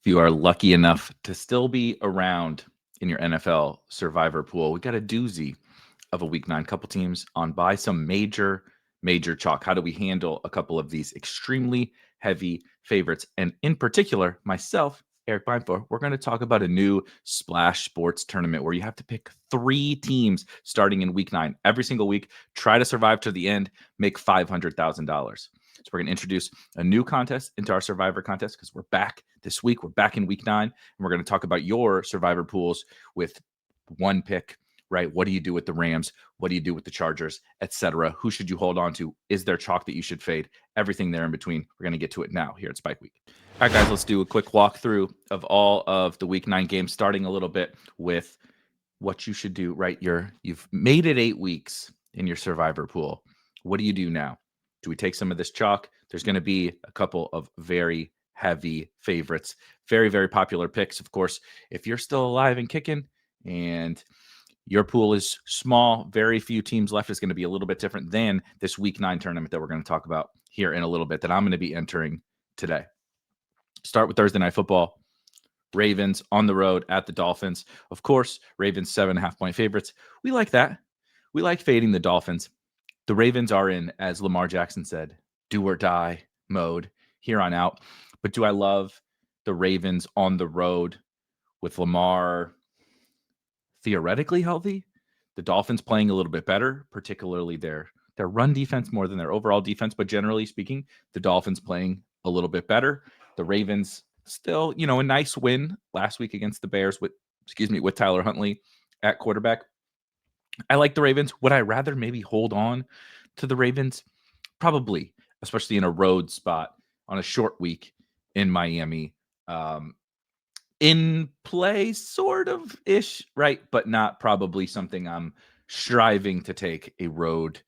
If you are lucky enough to still be around in your NFL survivor pool, we got a doozy of a week 9. Couple teams on by, some major chalk. How do we handle a couple of these extremely heavy favorites? And in particular, myself, Erik Beimfohr, we're going to talk about a new Splash Sports tournament where you have to pick 3 teams starting in week 9 every single week. Try to survive to the end, make $500,000. So we're going to introduce a new contest into our Survivor contest because we're back this week. We're back in week 9, and we're going to talk about your Survivor pools with one pick, right? What do you do with the Rams? What do you do with the Chargers, etc.? Who should you hold on to? Is there chalk that you should fade? Everything there in between. We're going to get to it now here at Spike Week. All right, guys, let's do a quick walkthrough of all of the week 9 games, starting a little bit with what you should do, right? You've made it 8 weeks in your Survivor pool. What do you do now? Do we take some of this chalk? There's going to be a couple of very heavy favorites, very, very popular picks. Of course, if you're still alive and kicking and your pool is small, very few teams left, is going to be a little bit different than this week 9 tournament that we're going to talk about here in a little bit that I'm going to be entering today. Start with Thursday Night Football. Ravens on the road at the Dolphins. Of course, Ravens 7.5-point favorites. We like that. We like fading the Dolphins. The Ravens are in, as Lamar Jackson said, do or die mode here on out. But do I love the Ravens on the road with Lamar theoretically healthy? The Dolphins playing a little bit better, particularly their run defense more than their overall defense. But generally speaking, the Dolphins playing a little bit better. The Ravens still, a nice win last week against the Bears with Tyler Huntley at quarterback. I like the Ravens. Would I rather maybe hold on to the Ravens? Probably, especially in a road spot on a short week in Miami. In play, sort of ish, right? But not probably something I'm striving to take a road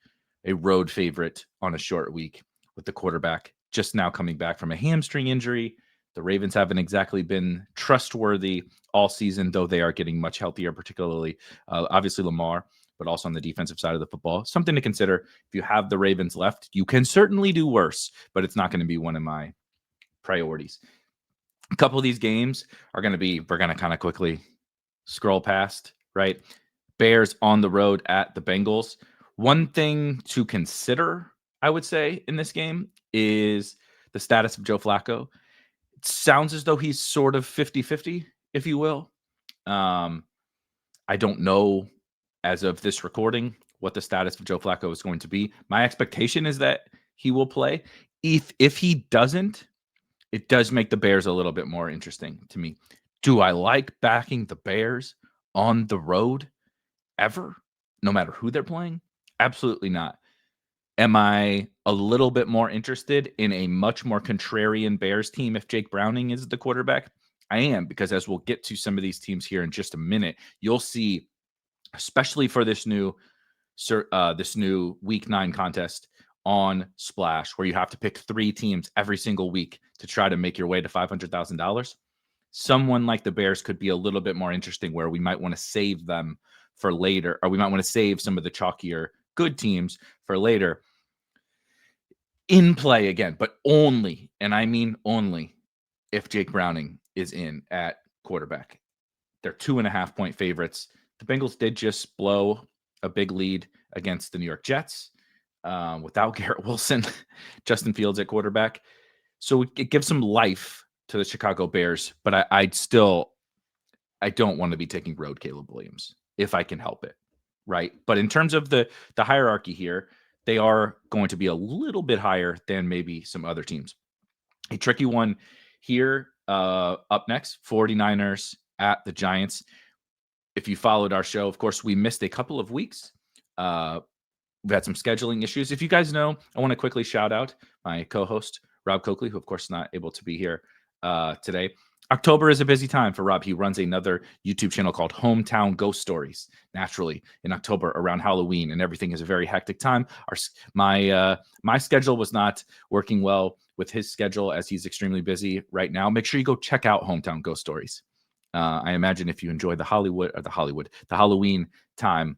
favorite on a short week with the quarterback just now coming back from a hamstring injury. The Ravens haven't exactly been trustworthy all season, though they are getting much healthier, particularly obviously Lamar, but also on the defensive side of the football. Something to consider. If you have the Ravens left, you can certainly do worse, but it's not going to be one of my priorities. A couple of these games are going to be, we're going to kind of quickly scroll past, right? Bears on the road at the Bengals. One thing to consider, I would say, in this game is the status of Joe Flacco. It sounds as though he's sort of 50-50, if you will. I don't know, as of this recording, what the status of Joe Flacco is going to be. My expectation is that he will play. If he doesn't, it does make the Bears a little bit more interesting to me. Do I like backing the Bears on the road ever, no matter who they're playing? Absolutely not. Am I a little bit more interested in a much more contrarian Bears team if Jake Browning is the quarterback? I am, because as we'll get to some of these teams here in just a minute, you'll see, especially for this new week 9 contest on Splash, where you have to pick 3 teams every single week to try to make your way to $500,000. Someone like the Bears could be a little bit more interesting, where we might want to save them for later, or we might want to save some of the chalkier good teams for later in play again, but only, and I mean only, if Jake Browning is in at quarterback. They're 2.5-point favorites. The Bengals did just blow a big lead against the New York Jets without Garrett Wilson, Justin Fields at quarterback. So it gives some life to the Chicago Bears, but I don't want to be taking road Caleb Williams if I can help it, right? But in terms of the hierarchy here, they are going to be a little bit higher than maybe some other teams. A tricky one here up next, 49ers at the Giants. If you followed our show, of course, we missed a couple of weeks. We've had some scheduling issues. If you guys know, I want to quickly shout out my co-host, Rob Coakley, who, of course, is not able to be here today. October is a busy time for Rob. He runs another YouTube channel called Hometown Ghost Stories. Naturally, in October around Halloween, and everything is a very hectic time. My schedule was not working well with his schedule, as he's extremely busy right now. Make sure you go check out Hometown Ghost Stories. I imagine if you enjoy the Halloween time,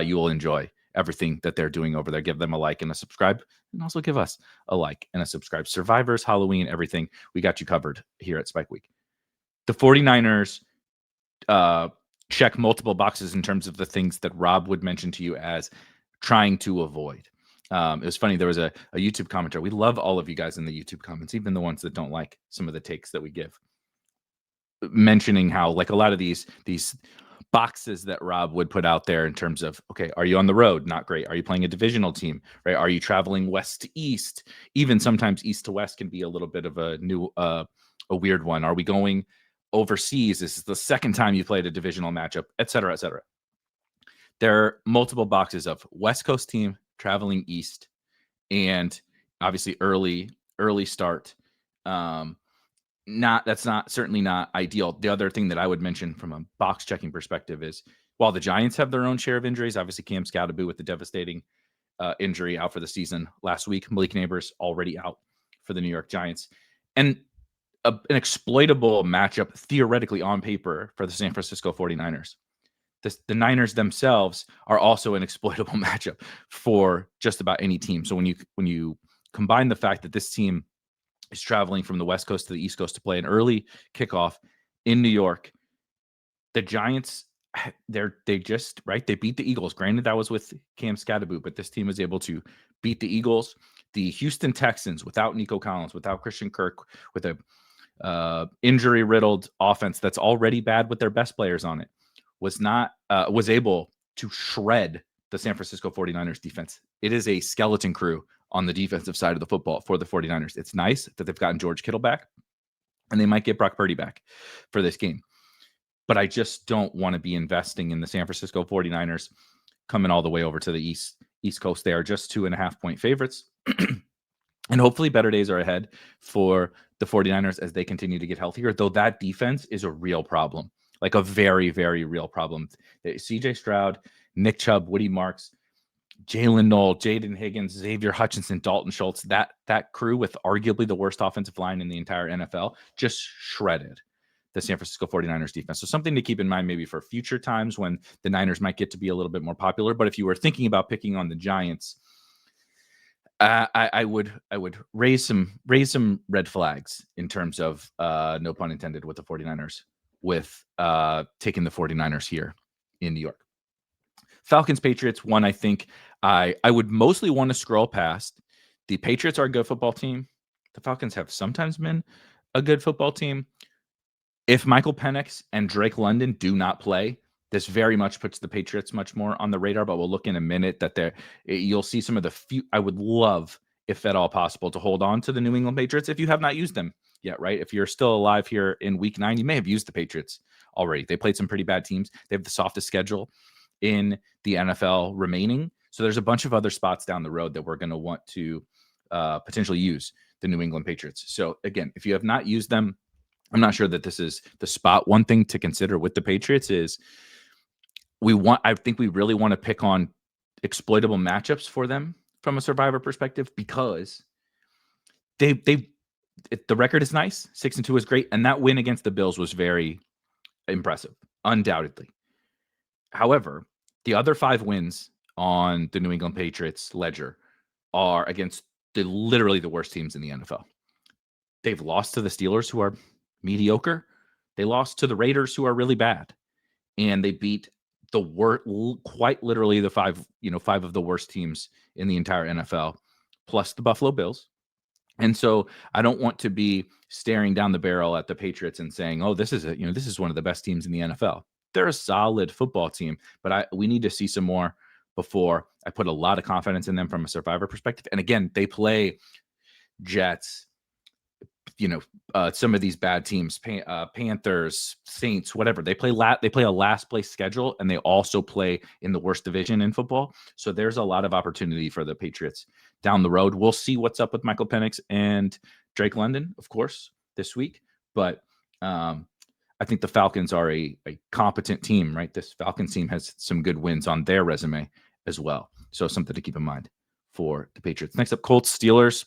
you will enjoy everything that they're doing over there. Give them a like and a subscribe, and also give us a like and a subscribe. Survivors, Halloween, everything. We got you covered here at Spike Week. the 49ers check multiple boxes in terms of the things that Rob would mention to you as trying to avoid. It was funny. There was a YouTube commenter. We love all of you guys in the YouTube comments, even the ones that don't like some of the takes that we give, mentioning how like a lot of these boxes that Rob would put out there in terms of, okay, are you on the road? Not great. Are you playing a divisional team? Right? Are you traveling west to east? Even sometimes east to west can be a little bit of a weird one. Are we going overseas? This is the second time you played a divisional matchup, et cetera, et cetera. There are multiple boxes of West Coast team traveling east, and obviously early start. That's certainly not ideal. The other thing that I would mention from a box checking perspective is while the Giants have their own share of injuries, obviously Cam Scoutaboo with the devastating injury out for the season last week. Malik Neighbors already out for the New York Giants, and an exploitable matchup theoretically on paper for the San Francisco 49ers. The Niners themselves are also an exploitable matchup for just about any team. So when you combine the fact that this team is traveling from the West Coast to the East Coast to play an early kickoff in New York, the Giants, they beat the Eagles. Granted, that was with Cam Scatterboot, but this team was able to beat the Eagles. The Houston Texans, without Nico Collins, without Christian Kirk, with a injury-riddled offense that's already bad with their best players on it, was able to shred the San Francisco 49ers defense. It is a skeleton crew on the defensive side of the football for the 49ers. It's nice that they've gotten George Kittle back, and they might get Brock Purdy back for this game. But I just don't want to be investing in the San Francisco 49ers coming all the way over to the East Coast. They are just 2.5-point favorites. And hopefully better days are ahead for the 49ers as they continue to get healthier, though that defense is a real problem, like a very, very real problem. CJ Stroud, Nick Chubb, Woody Marks, Jalen Knoll, Jaden Higgins, Xavier Hutchinson, Dalton Schultz, that crew with arguably the worst offensive line in the entire NFL just shredded the San Francisco 49ers defense. So something to keep in mind maybe for future times when the Niners might get to be a little bit more popular. But if you were thinking about picking on the Giants, I would raise some red flags in terms of no pun intended with the 49ers with taking the 49ers here in New York. Falcons Patriots, one I think I would mostly want to scroll past. The Patriots are a good football team. The Falcons have sometimes been a good football team. If Michael Penix and Drake London do not play, this very much puts the Patriots much more on the radar, but we'll look in a minute that you'll see some of the few. I would love, if at all possible, to hold on to the New England Patriots if you have not used them yet, right? If you're still alive here in week 9, you may have used the Patriots already. They played some pretty bad teams. They have the softest schedule in the NFL remaining. So there's a bunch of other spots down the road that we're going to want to potentially use the New England Patriots. So again, if you have not used them, I'm not sure that this is the spot. One thing to consider with the Patriots is I think we really want to pick on exploitable matchups for them from a survivor perspective because the record is nice. 6-2 is great. And that win against the Bills was very impressive, undoubtedly. However, the other 5 wins on the New England Patriots ledger are against literally the worst teams in the NFL. They've lost to the Steelers, who are mediocre. They lost to the Raiders, who are really bad. And they beat quite literally the 5 of the worst teams in the entire NFL, plus the Buffalo Bills. And so I don't want to be staring down the barrel at the Patriots and saying, "Oh, this is one of the best teams in the NFL." They're a solid football team, but we need to see some more before I put a lot of confidence in them from a survivor perspective. And again, they play Jets, some of these bad teams, Panthers, Saints, whatever. They play a last place schedule, and they also play in the worst division in football. So there's a lot of opportunity for the Patriots down the road. We'll see what's up with Michael Penix and Drake London, of course, this week. But I think the Falcons are a competent team, right? This Falcons team has some good wins on their resume as well. So something to keep in mind for the Patriots. Next up, Colts, Steelers.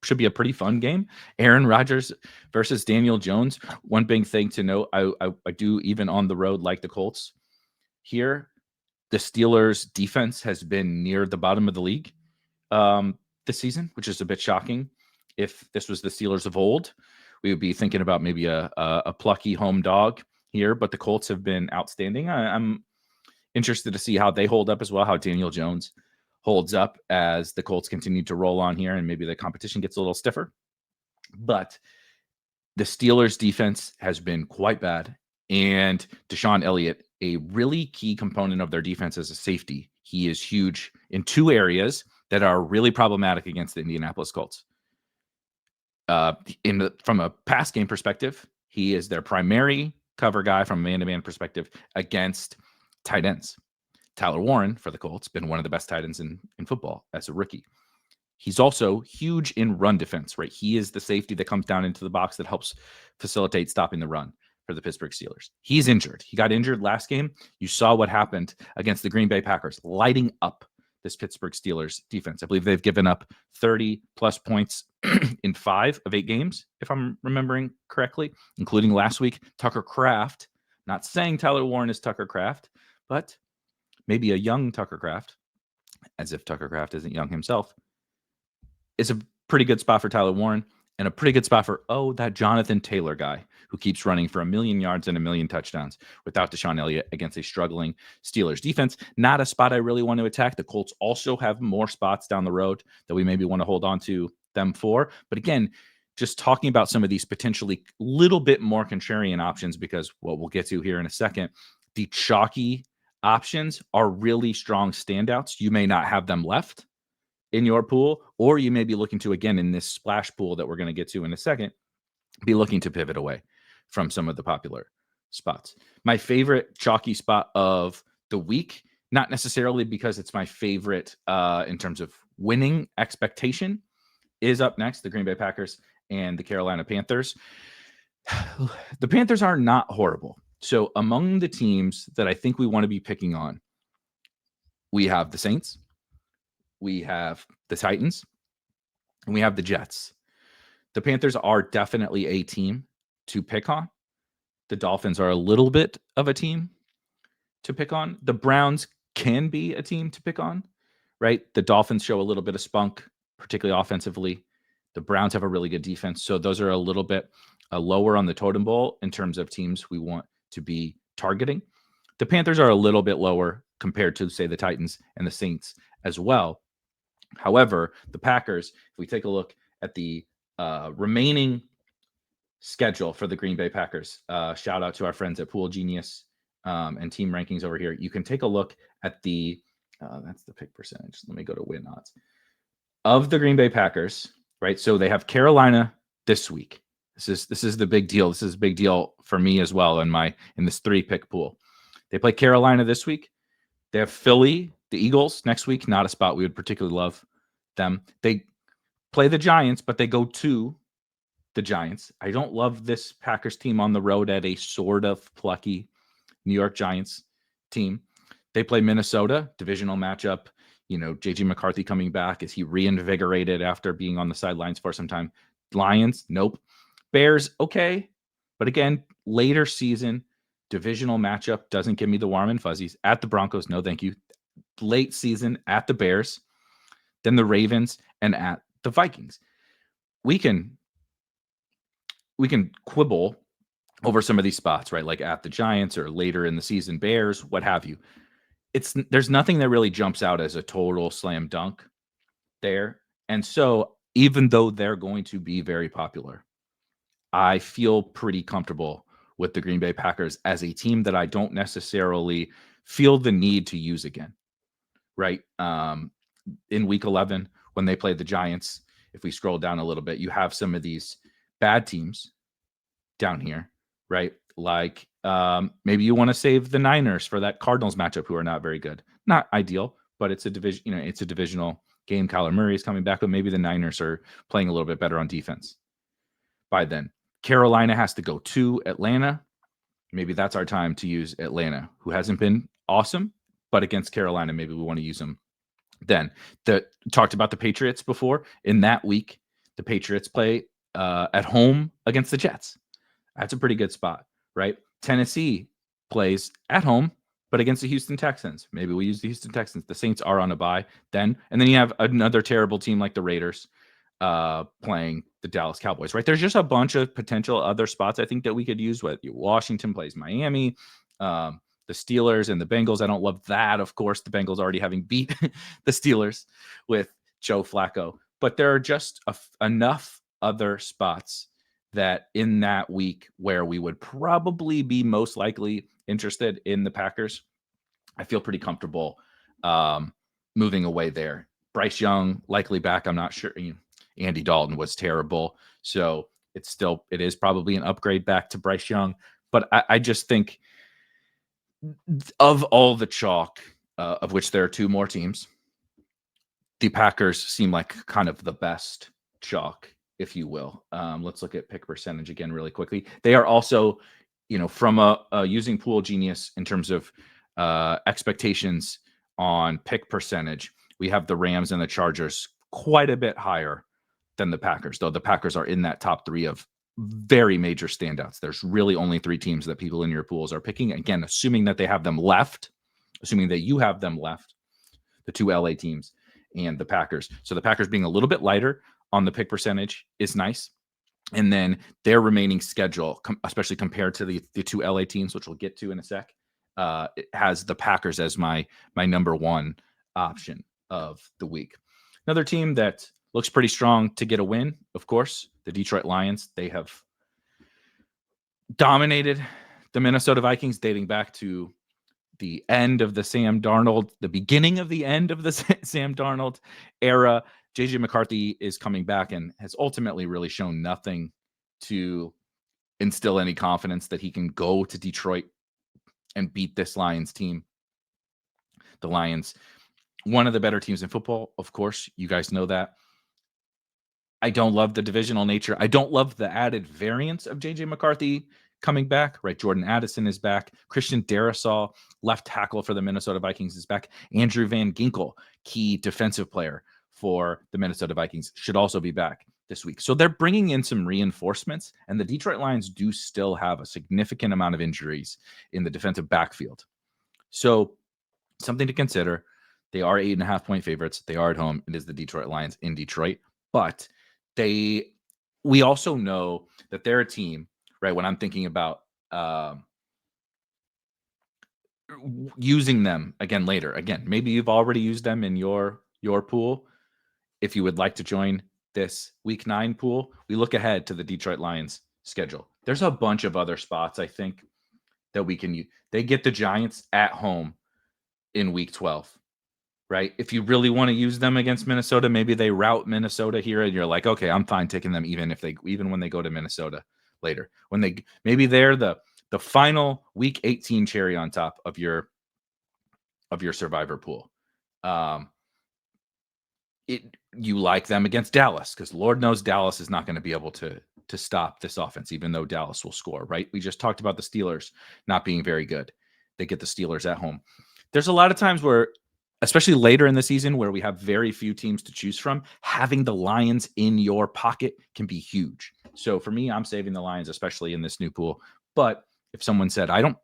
Should be a pretty fun game. Aaron Rodgers versus Daniel Jones. One big thing to note, I do, even on the road, like the Colts here. The Steelers' defense has been near the bottom of the league this season, which is a bit shocking. If this was the Steelers of old, we would be thinking about maybe a plucky home dog here, but the Colts have been outstanding. I'm interested to see how they hold up as well, how Daniel Jones holds up as the Colts continue to roll on here and maybe the competition gets a little stiffer. But the Steelers' defense has been quite bad. And Deshaun Elliott, a really key component of their defense as a safety, he is huge in two areas that are really problematic against the Indianapolis Colts. From a pass game perspective, he is their primary cover guy from a man-to-man perspective against tight ends. Tyler Warren for the Colts, been one of the best tight ends in football as a rookie. He's also huge in run defense, right? He is the safety that comes down into the box that helps facilitate stopping the run for the Pittsburgh Steelers. He's injured. He got injured last game. You saw what happened against the Green Bay Packers, lighting up this Pittsburgh Steelers defense. I believe they've given up 30 plus points in 5 of 8 games, if I'm remembering correctly, including last week. Tucker Kraft, not saying Tyler Warren is Tucker Kraft, but maybe a young Tucker Kraft, as if Tucker Kraft isn't young himself, is a pretty good spot for Tyler Warren and a pretty good spot for, that Jonathan Taylor guy who keeps running for 1,000,000 yards and 1,000,000 touchdowns without Deshaun Elliott against a struggling Steelers defense. Not a spot I really want to attack. The Colts also have more spots down the road that we maybe want to hold on to them for. But again, just talking about some of these potentially little bit more contrarian options, because what we'll get to here in a second, the chalky options are really strong standouts. You may not have them left in your pool, or you may be looking to, again, in this splash pool that we're going to get to in a second, be looking to pivot away from some of the popular spots. My favorite chalky spot of the week, not necessarily because it's my favorite in terms of winning expectation, is up next, the Green Bay Packers and the Carolina Panthers. The Panthers are not horrible. So among the teams that I think we want to be picking on, we have the Saints, we have the Titans, and we have the Jets. The Panthers are definitely a team to pick on. The Dolphins are a little bit of a team to pick on. The Browns can be a team to pick on, right? The Dolphins show a little bit of spunk, particularly offensively. The Browns have a really good defense. So those are a little bit lower on the totem pole in terms of teams we want to be targeting. The Panthers are a little bit lower compared to, say, the Titans and the Saints as well. However, the Packers, if we take a look at the remaining schedule for the Green Bay Packers, shout out to our friends at Pool Genius and Team Rankings over here. You can take a look at the, that's the pick percentage. Let me go to win odds. Of the Green Bay Packers, right? So they have Carolina this week. This is the big deal. This is a big deal for me as well in this 3-pick pool. They play Carolina this week. They have Philly, the Eagles next week. Not a spot we would particularly love them. They play the Giants, but they go to the Giants. I don't love this Packers team on the road at a sort of plucky New York Giants team. They play Minnesota, divisional matchup. J.J. McCarthy coming back. Is he reinvigorated after being on the sidelines for some time? Lions, nope. Bears, okay. But again, later season, divisional matchup doesn't give me the warm and fuzzies. At the Broncos, no thank you. Late season at the Bears, then the Ravens, and at the Vikings. We can quibble over some of these spots, right? Like at the Giants or later in the season, Bears, what have you. There's nothing that really jumps out as a total slam dunk there. And so even though they're going to be very popular, I feel pretty comfortable with the Green Bay Packers as a team that I don't necessarily feel the need to use again, right? In week 11, when they played the Giants, if we scroll down a little bit, you have some of these bad teams down here, right? Like maybe you want to save the Niners for that Cardinals matchup, who are not very good. Not ideal, but it's a division. It's a divisional game. Kyler Murray is coming back, but maybe the Niners are playing a little bit better on defense by then. Carolina has to go to Atlanta. Maybe that's our time to use Atlanta, who hasn't been awesome, but against Carolina, maybe we want to use them. Then talked about the Patriots before. In that week, the Patriots play at home against the Jets. That's a pretty good spot, right? Tennessee plays at home, but against the Houston Texans. Maybe we use the Houston Texans. The Saints are on a bye then. And then you have another terrible team like the Raiders playing the Dallas Cowboys, right? There's just a bunch of potential other spots I think that we could use. Whether Washington plays Miami, the Steelers and the Bengals. I don't love that. Of course, the Bengals already having beat the Steelers with Joe Flacco. But there are just enough other spots that in that week where we would probably be most likely interested in the Packers, I feel pretty comfortable moving away there. Bryce Young likely back. I'm not sure. Andy Dalton was terrible, so it is probably an upgrade back to Bryce Young. But I just think of all the chalk, of which there are two more teams, the Packers seem like kind of the best chalk, if you will. Let's look at pick percentage again really quickly. They are also, from using Pool Genius in terms of expectations on pick percentage, we have the Rams and the Chargers quite a bit higher than the Packers, though the Packers are in that top three of very major standouts. There's really only three teams that people in your pools are picking. Again, assuming that they have them left, assuming that you have them left, the two LA teams and the Packers. So the Packers being a little bit lighter on the pick percentage is nice. And then their remaining schedule, especially compared to the two LA teams, which we'll get to in a sec, it has the Packers as my number one option of the week. Another team that looks pretty strong to get a win, of course, the Detroit Lions. They have dominated the Minnesota Vikings dating back to the end of the Sam Darnold, the beginning of the end of the Sam Darnold era. JJ McCarthy is coming back and has ultimately really shown nothing to instill any confidence that he can go to Detroit and beat this Lions team. The Lions, one of the better teams in football, of course. You guys know that. I don't love the divisional nature. I don't love the added variance of JJ McCarthy coming back, right? Jordan Addison is back. Christian Darrisaw, left tackle for the Minnesota Vikings, is back. Andrew Van Ginkel, key defensive player for the Minnesota Vikings, should also be back this week. So they're bringing in some reinforcements, and the Detroit Lions do still have a significant amount of injuries in the defensive backfield. So something to consider. They are 8.5-point favorites. They are at home. It is the Detroit Lions in Detroit, but we also know that they're a team, right? When I'm thinking about using them again later, maybe you've already used them in your pool. If you would like to join this week 9 pool, we look ahead to the Detroit Lions schedule. There's a bunch of other spots I think that we can use. They get the Giants at home in week 12. Right? If you really want to use them against Minnesota, maybe they route Minnesota here and you're like, okay, I'm fine taking them even when they go to Minnesota later. Maybe they're the final week 18 cherry on top of your survivor pool. You like them against Dallas because Lord knows Dallas is not going to be able to stop this offense, even though Dallas will score, right? We just talked about the Steelers not being very good. They get the Steelers at home. There's a lot of times where, especially later in the season where we have very few teams to choose from, having the Lions in your pocket can be huge. So for me, I'm saving the Lions, especially in this new pool. But if someone said, I don't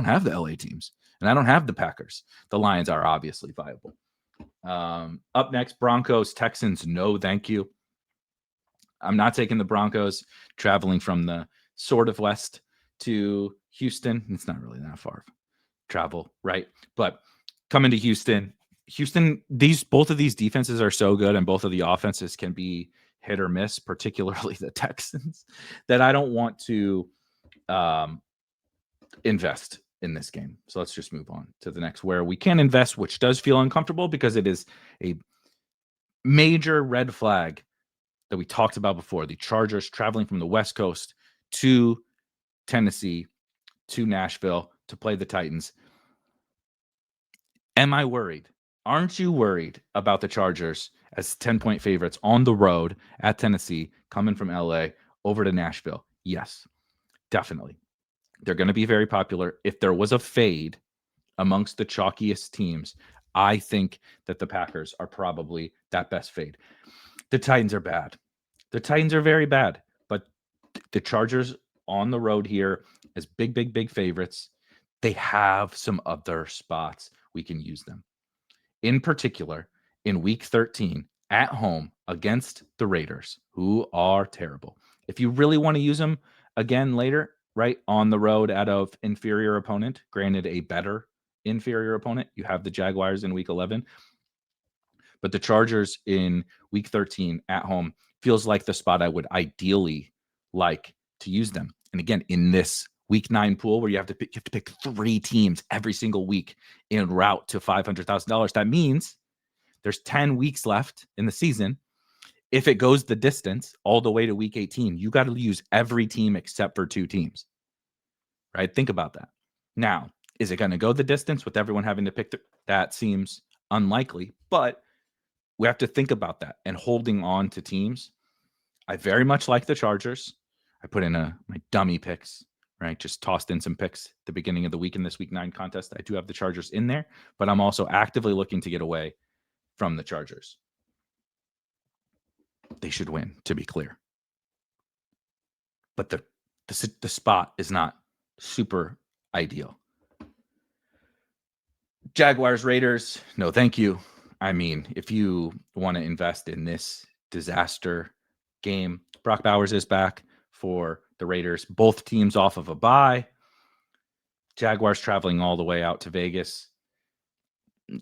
have the LA teams and I don't have the Packers, the Lions are obviously viable. Up next, Broncos, Texans. No, thank you. I'm not taking the Broncos traveling from the sort of west to Houston. It's not really that far of travel, right? But coming to Houston, both of these defenses are so good and both of the offenses can be hit or miss, particularly the Texans, that I don't want to invest in this game. So let's just move on to the next where we can invest, which does feel uncomfortable because it is a major red flag that we talked about before. The Chargers traveling from the West Coast to Tennessee, to Nashville to play the Titans. Am I worried? Aren't you worried about the Chargers as 10-point favorites on the road at Tennessee, coming from LA over to Nashville? Yes, definitely. They're going to be very popular. If there was a fade amongst the chalkiest teams, I think that the Packers are probably that best fade. The Titans are bad. The Titans are very bad, but the Chargers on the road here as big favorites, they have some other spots we can use them. In particular, in week 13, at home against the Raiders, who are terrible. If you really want to use them again later, right, on the road at an inferior opponent, granted a better inferior opponent, you have the Jaguars in week 11, but the Chargers in week 13 at home feels like the spot I would ideally like to use them. And again, in this week 9 pool where you have to pick 3 teams every single week en route to $500,000, that means there's 10 weeks left in the season. If it goes the distance all the way to week 18, you got to use every team except for 2 teams. Right? Think about that. Now, is it going to go the distance with everyone having to pick? That seems unlikely, but we have to think about that and holding on to teams. I very much like the Chargers. I put in my dummy picks, right? Just tossed in some picks at the beginning of the week in this week 9 contest. I do have the Chargers in there, but I'm also actively looking to get away from the Chargers. They should win, to be clear. But the spot is not super ideal. Jaguars, Raiders, no thank you. I mean, if you want to invest in this disaster game, Brock Bowers is back for the Raiders. Both teams off of a bye. Jaguars traveling all the way out to Vegas.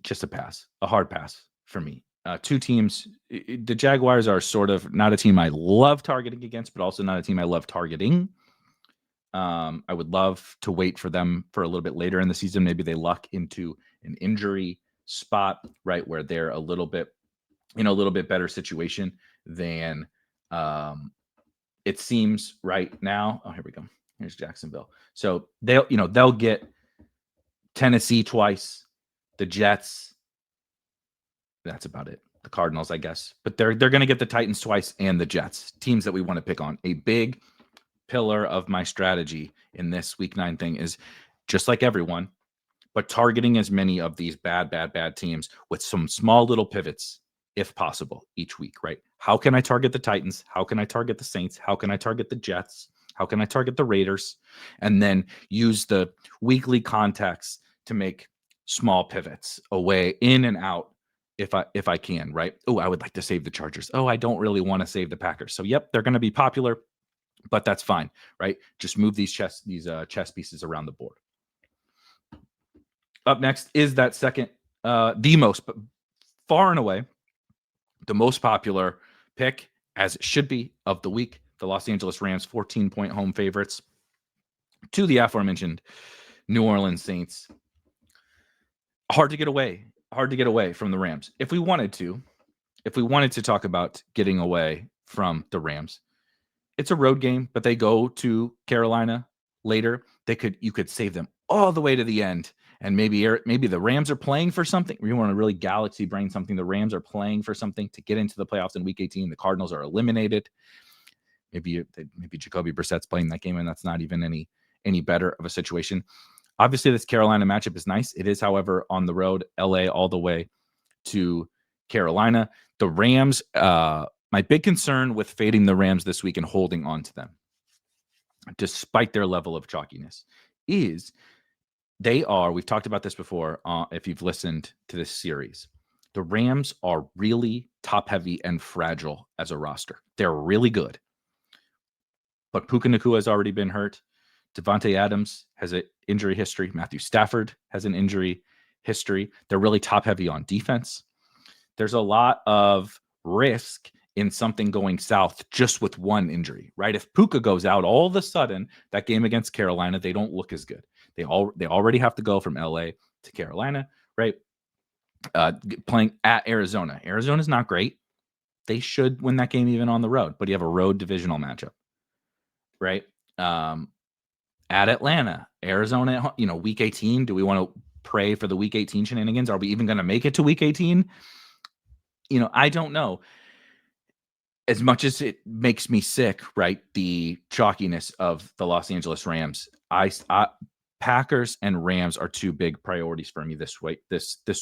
Just a pass, a hard pass for me. 2 teams. The Jaguars are sort of not a team I love targeting against, but also not a team I love targeting. I would love to wait for them for a little bit later in the season. Maybe they luck into an injury spot, right, where they're a little bit in a little bit better situation than it seems right now. Oh, here we go. Here's Jacksonville. So they'll get Tennessee twice, the Jets. That's about it. The Cardinals, I guess, but they're going to get the Titans twice and the Jets, teams that we want to pick on. A big pillar of my strategy in this week 9 thing is just like everyone, but targeting as many of these bad teams with some small little pivots, if possible, each week, right? How can I target the Titans? How can I target the Saints? How can I target the Jets? How can I target the Raiders? And then use the weekly context to make small pivots away, in and out, if I can, right? Oh, I would like to save the Chargers. Oh, I don't really want to save the Packers. So, yep, they're going to be popular, but that's fine, right? Just move these chess pieces around the board. Up next is that second, the most, far and away, the most popular pick, as it should be, of the week. The Los Angeles Rams, 14-point home favorites to the aforementioned New Orleans Saints. Hard to get away from the Rams. If we wanted to talk about getting away from the Rams, it's a road game, but they go to Carolina later. You could save them all the way to the end, and maybe the Rams are playing for something. We want to really galaxy brain something. The Rams are playing for something to get into the playoffs in Week 18. The Cardinals are eliminated. Maybe Jacoby Brissett's playing that game, and that's not even any better of a situation. Obviously, this Carolina matchup is nice. It is, however, on the road, LA all the way to Carolina. The Rams, my big concern with fading the Rams this week and holding on to them, despite their level of chalkiness, is we've talked about this before, if you've listened to this series, the Rams are really top-heavy and fragile as a roster. They're really good. But Puka Nacua has already been hurt. Devontae Adams has an injury history. Matthew Stafford has an injury history. They're really top-heavy on defense. There's a lot of risk in something going south just with one injury, right? If Puka goes out, all of a sudden, that game against Carolina, they don't look as good. They already have to go from LA to Carolina, right? Playing at Arizona. Arizona's not great. They should win that game even on the road, but you have a road divisional matchup, right? At Atlanta, Arizona, Week 18. Do we want to pray for the Week 18 shenanigans? Are we even going to make it to Week 18? I don't know. As much as it makes me sick, right? The chalkiness of the Los Angeles Rams. Packers and Rams are 2 big priorities for me this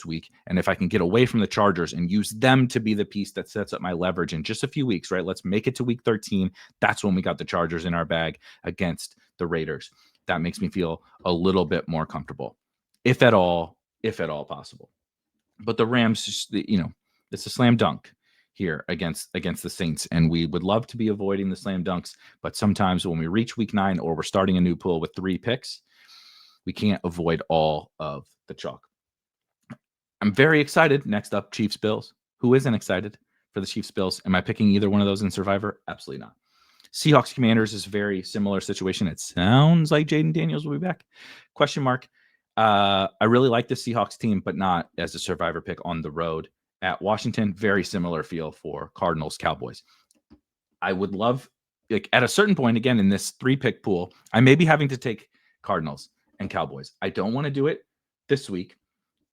week. And if I can get away from the Chargers and use them to be the piece that sets up my leverage in just a few weeks, right? Let's make it to Week 13. That's when we got the Chargers in our bag against the Raiders. That makes me feel a little bit more comfortable, if at all possible. But the Rams, it's a slam dunk. here against the Saints, and we would love to be avoiding the slam dunks, but sometimes when we reach week 9 or we're starting a new pool with 3 picks, we can't avoid all of the chalk. I'm very excited. Next up, Chiefs Bills. Who isn't excited for the Chiefs Bills? Am I picking either one of those in Survivor? Absolutely not. Seahawks Commanders is a very similar situation. It sounds like Jaden Daniels will be back. Question mark. I really like the Seahawks team, but not as a Survivor pick on the road at Washington. Very similar feel for Cardinals Cowboys. I would love, like, at a certain point, again, in this 3-pick pool, I may be having to take Cardinals and Cowboys. I don't want to do it this week,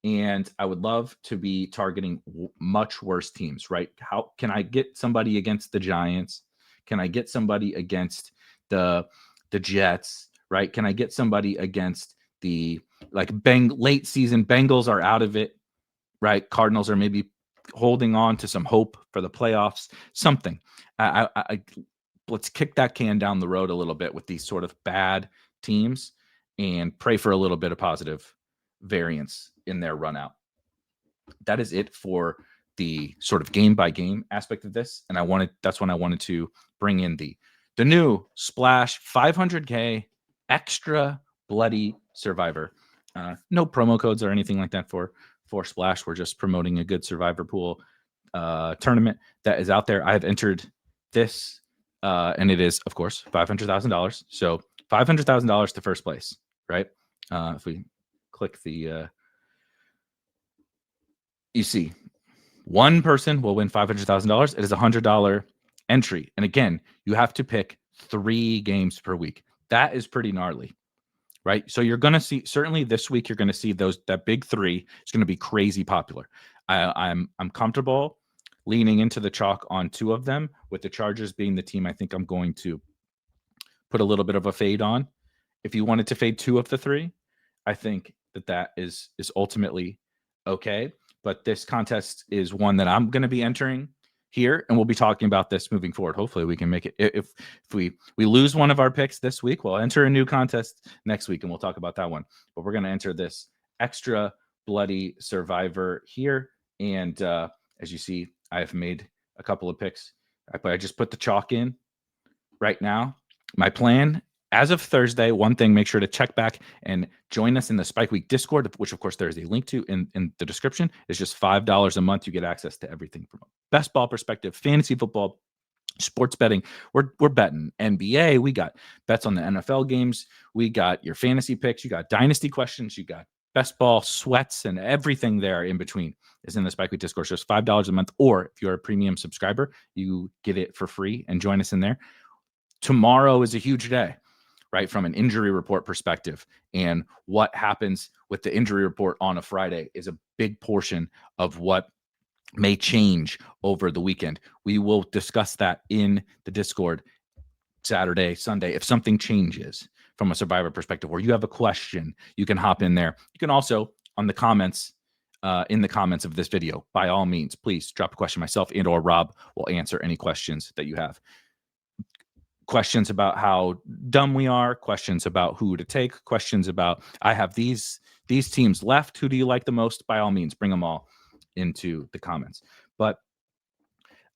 and I would love to be targeting much worse teams, right? How can I get somebody against the Giants? Can I get somebody against the Jets, right? Can I get somebody against the late season Bengals are out of it, right? Cardinals are maybe holding on to some hope for the playoffs, something. Let's kick that can down the road a little bit with these sort of bad teams and pray for a little bit of positive variance in their run out. That is it for the sort of game by game aspect of this. And that's when I wanted to bring in the new Splash 500K extra bloody Survivor. No promo codes or anything like that for Splash. We're just promoting a good Survivor pool tournament that is out there. I have entered this, and it is, of course, $500,000. So $500,000 to first place, right? If we click the, you see, one person will win $500,000. It is a $100 entry. And again, you have to pick 3 games per week. That is pretty gnarly, right? So you're going to see, certainly this week, you're going to see that big 3 is going to be crazy popular. I'm comfortable leaning into the chalk on 2 of them, with the Chargers being the team I think I'm going to put a little bit of a fade on. If you wanted to fade 2 of the 3, I think that is ultimately okay. But this contest is one that I'm going to be entering here, and we'll be talking about this moving forward. Hopefully we can make it. If we lose one of our picks this week, we'll enter a new contest next week, and we'll talk about that one. But we're going to enter this extra bloody Survivor here. And as you see, I have made a couple of picks. I just put the chalk in right now. My plan, as of Thursday, one thing, make sure to check back and join us in the Spike Week Discord, which, of course, there's a link to in the description. It's just $5 a month. You get access to everything from a best ball perspective, fantasy football, sports betting. We're betting NBA. We got bets on the NFL games. We got your fantasy picks. You got dynasty questions. You got best ball sweats, and everything there in between is in the Spike Week Discord. So it's $5 a month. Or if you're a premium subscriber, you get it for free and join us in there. Tomorrow is a huge day, right? From an injury report perspective, and what happens with the injury report on a Friday is a big portion of what may change over the weekend. We will discuss that in the Discord Saturday, Sunday. If something changes from a Survivor perspective, or you have a question, you can hop in there. You can also, on the comments, in the comments of this video, by all means, please drop a question. Myself and or Rob will answer any questions that you have. Questions about how dumb we are, questions about who to take, questions about, I have these teams left, who do you like the most? By all means, bring them all into the comments. But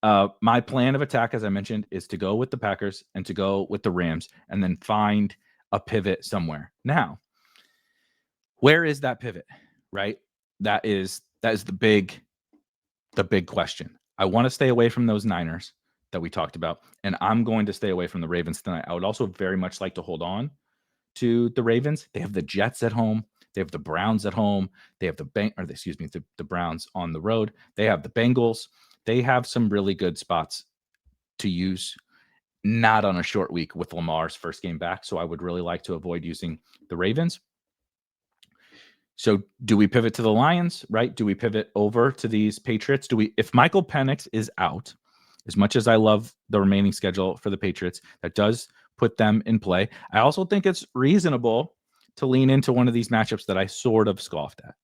my plan of attack, as I mentioned, is to go with the Packers and to go with the Rams, and then find a pivot somewhere. Now, where is that pivot, right? That is the big question. I want to stay away from those Niners that we talked about, and I'm going to stay away from the Ravens tonight. I would also very much like to hold on to the Ravens. They have the Jets at home. They have the Browns at home. They have the Browns on the road. They have the Bengals. They have some really good spots to use, not on a short week with Lamar's first game back. So I would really like to avoid using the Ravens. So do we pivot to the Lions, right? Do we pivot over to these Patriots? If Michael Penix is out, as much as I love the remaining schedule for the Patriots, that does put them in play. I also think it's reasonable to lean into one of these matchups that I sort of scoffed at,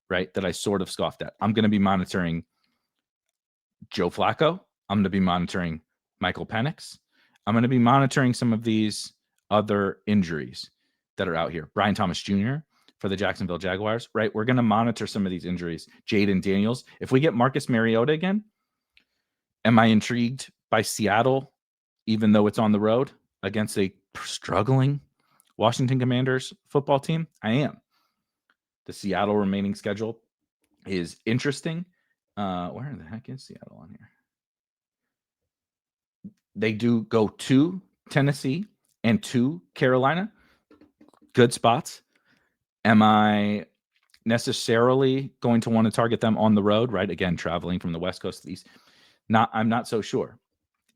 right? I'm going to be monitoring Joe Flacco. I'm going to be monitoring Michael Penix. I'm going to be monitoring some of these other injuries that are out here. Brian Thomas Jr. for the Jacksonville Jaguars, right? We're going to monitor some of these injuries. Jaden Daniels. If we get Marcus Mariota again, Am I intrigued by Seattle, even though it's on the road against a struggling Washington Commanders football team? I am. The Seattle remaining schedule is interesting. Where the heck is Seattle on here? They do go to Tennessee and to Carolina. Good spots. Am I necessarily going to want to target them on the road, right? Again, traveling from the West Coast to the East. I'm not so sure.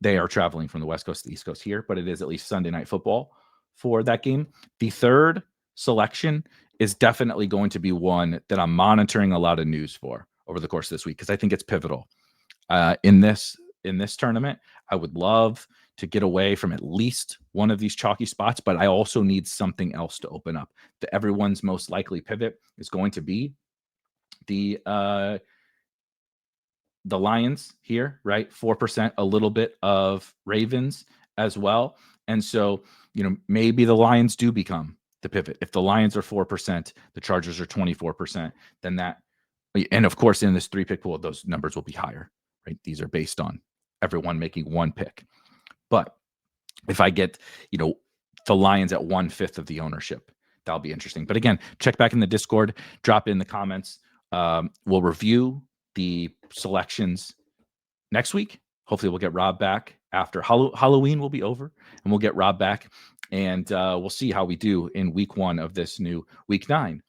They are traveling from the West Coast to the East Coast here, but it is at least Sunday Night Football for that game. The third selection is definitely going to be one that I'm monitoring a lot of news for over the course of this week because I think it's pivotal. In this tournament, I would love to get away from at least one of these chalky spots, but I also need something else to open up. Everyone's most likely pivot is going to be the Lions here, right? 4%, a little bit of Ravens as well. And so, maybe the Lions do become the pivot. If the Lions are 4%, the Chargers are 24%, then that, and of course, in this 3-pick pool, those numbers will be higher, right? These are based on everyone making one pick. But if I get, the Lions at 1/5 of the ownership, that'll be interesting. But again, check back in the Discord, drop in the comments. We'll review the selections next week. Hopefully we'll get Rob back after Halloween will be over, and we'll get Rob back, and we'll see how we do in week 1 of this new week 9.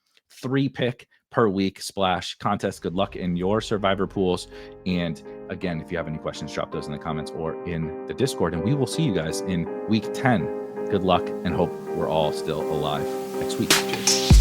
3-pick per week splash contest. Good luck in your survivor pools. And again, if you have any questions, drop those in the comments or in the Discord, and we will see you guys in week 10. Good luck, and hope we're all still alive next week. Cheers.